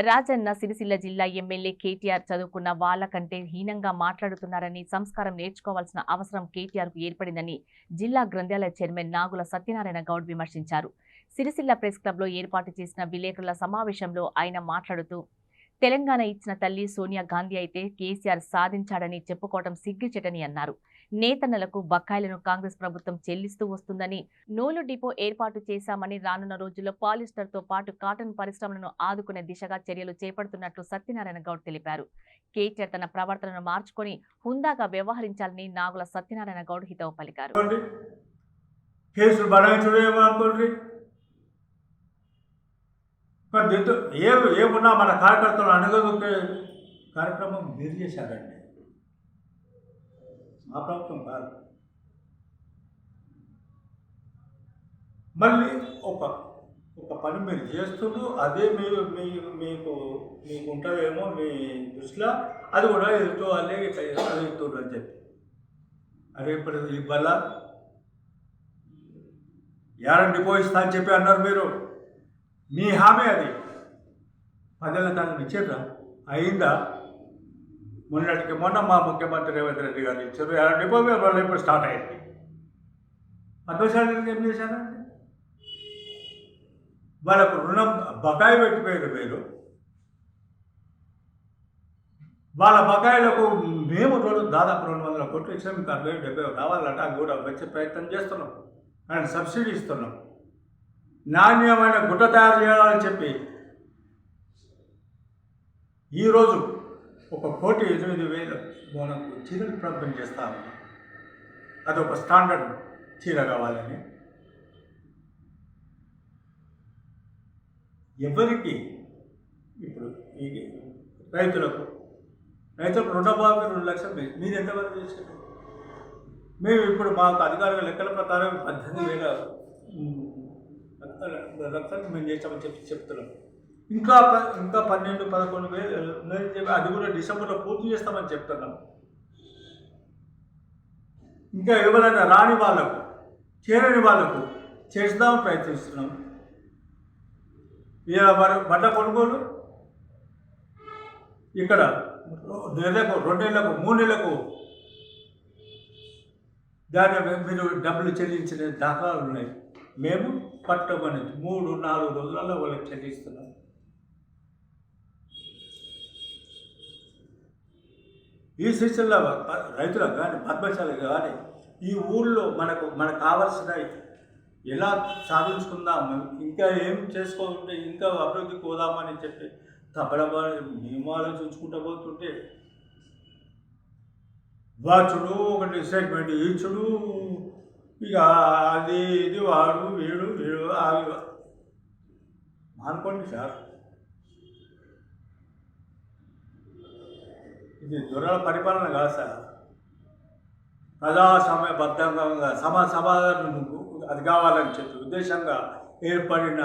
రాజన్న సిరిసిల్ల జిల్లా ఎమ్మెల్యే కేటీఆర్ చదువుకున్న వాళ్ల కంటే హీనంగా మాట్లాడుతున్నారని, సంస్కారం నేర్చుకోవాల్సిన అవసరం కేటీఆర్ కు ఏర్పడిందని జిల్లా గ్రంథాలయ చైర్మన్ నాగుల సత్యనారాయణ గౌడ్ విమర్శించారు. సిరిసిల్ల ప్రెస్ క్లబ్ లో ఏర్పాటు చేసిన విలేకరుల సమావేశంలో ఆయన మాట్లాడుతూ, తెలంగాణ ఇచ్చిన తల్లి సోనియా గాంధీ అయితే కేసీఆర్ సాధించాడని చెప్పుకోవడం సిగ్గుచేటని అన్నారు. నేతన్నలకు బకాయిలను కాంగ్రెస్ ప్రభుత్వం చెల్లిస్తూ వస్తుందని, నూలు డిపో ఏర్పాటు చేశామని, రానున్న రోజుల్లో పాలిస్టర్ తో పాటు కాటన్ పరిశ్రమలను ఆదుకునే దిశగా చర్యలు చేపడుతున్నట్లు సత్యనారాయణ గౌడ్ తెలిపారు. కేటీఆర్ తన ప్రవర్తనను మార్చుకొని హుందాగా వ్యవహరించాలని నాగుల సత్యనారాయణ గౌడ్ హితవు పలికారు. ఏమున్నా మన కార్యకర్తలు అణగదొక్కే కార్యక్రమం మీరు చేశారండి, మా ప్రభుత్వం కాదు. మళ్ళీ ఒక పని మీరు చేస్తున్నారు, అదే మీకు ఉంటుందేమో మీ దృష్టిలో, అది కూడా ఎదుటో వాళ్ళే ఎదుగుతున్నారు అని చెప్పి. అరే ఇప్పుడు ఇవ్వాలా యారని డిపో ఇస్తా అని చెప్పి అన్నారు మీరు. మీ హామీ అది 10 ఏళ్ల కాలం ఇచ్చారా? అయిందా? మొన్నటికి మొన్న మా ముఖ్యమంత్రి రేవంత్ రెడ్డి గారు ఇచ్చారు. డిపో వాళ్ళు ఇప్పుడు స్టార్ట్ అయింది. 10 ఏం చేశారండి? వాళ్ళకు రుణం బకాయి పెట్టిపోయారు మీరు. వాళ్ళ బకాయిలకు మేము దాదాపు 200 కోట్లు ఇచ్చాం. ఇంకా 70 కావాలంటే అది కూడా వచ్చే ప్రయత్నం చేస్తున్నాం. అండ్ సబ్సిడీ ఇస్తున్నాం. నాణ్యమైన గుట్ట తయారు చేయాలని చెప్పి ఈరోజు 1,8,000 మనకు చీరలు పంపిణీ చేస్తా ఉన్నాం. అదొక స్టాండర్డ్ చీర కావాలని. ఎవరికి ఇప్పుడు ఈ రైతులకు రుణమాఫీ 2 లక్షలు మీరు ఎంతవరకు చేశారు? మేము ఇప్పుడు మాకు అధికారుల లెక్కల ప్రకారం 18,000 లక్షలు మేము చేసామని చెప్తున్నాం. ఇంకా 12-11,000 అది కూడా డిసెంబర్లో పూర్తి చేస్తామని చెప్తున్నాం. ఇంకా ఎవరైనా రాని వాళ్ళకు, చేరని వాళ్ళకు చేస్తామని ప్రయత్నిస్తున్నాం. బండ్ల కొనుగోలు ఇక్కడ నెలకు, 2 నెలలకు, 3 నెలలకు దాని మీరు డబ్బులు చెల్లించిన దాఖలాలు ఉన్నాయి. మేము పట్టమని 3-4 రోజులలో వాళ్ళకి చెల్లిస్తున్నాం. ఈ సిరిసిల్ల రైతులకు కానీ, పద్మశాలకు కానీ, ఈ ఊళ్ళో మనకు కావాల్సిన ఎలా సాధించుకుందాం, ఇంకా ఏం చేసుకోకుంటే ఇంకా అభివృద్ధికి పోదామని చెప్పి మేము ఆలోచించుకుంటూ పోతుంటే వాచుడు, ఒకటి స్టేట్మెంట్ ఇచ్చుడు, ఇక అది ఇది వాడు వీడు అవి అనుకోండి సార్. ఇది దొరల పరిపాలన కాదు సార్. ప్రజాస్వామ్యబద్ధంగా సమాధానం అది కావాలని చెప్పి ఉద్దేశంగా ఏర్పడిన